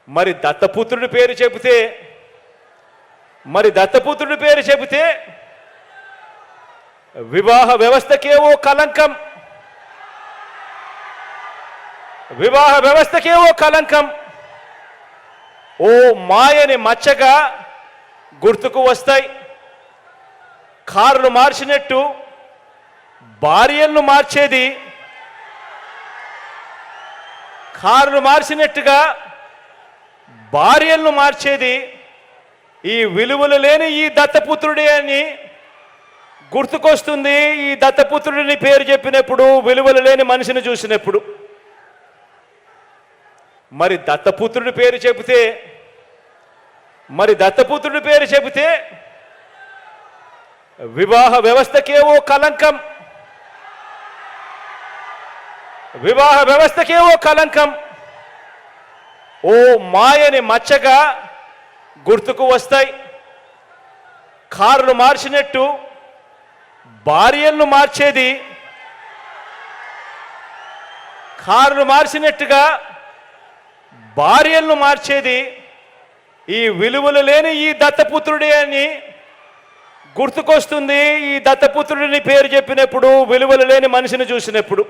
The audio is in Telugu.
మరి దత్తపుత్రుడి పేరు చెబితే వివాహ వ్యవస్థకేవో కలంకం, ఓ మాయని మచ్చగా గుర్తుకు వస్తాయి. కార్లు మార్చినట్టు భార్యలను మార్చేది, ఈ విలువలు లేని ఈ దత్తపుత్రుడే అని గుర్తుకొస్తుంది. ఈ దత్తపుత్రుడిని పేరు చెప్పినప్పుడు, విలువలు లేని మనిషిని చూసినప్పుడు. మరి దత్తపుత్రుడి పేరు చెబితే వివాహ వ్యవస్థకేవో కలంకం, ఓ మాయని మచ్చగా గుర్తుకు వస్తాయి. కార్లు మార్చినట్టు భార్యలను మార్చేది, ఈ విలువలు లేని ఈ దత్తపుత్రుడే అని గుర్తుకొస్తుంది. ఈ దత్తపుత్రుడిని పేరు చెప్పినప్పుడు, విలువలు లేని మనిషిని చూసినప్పుడు.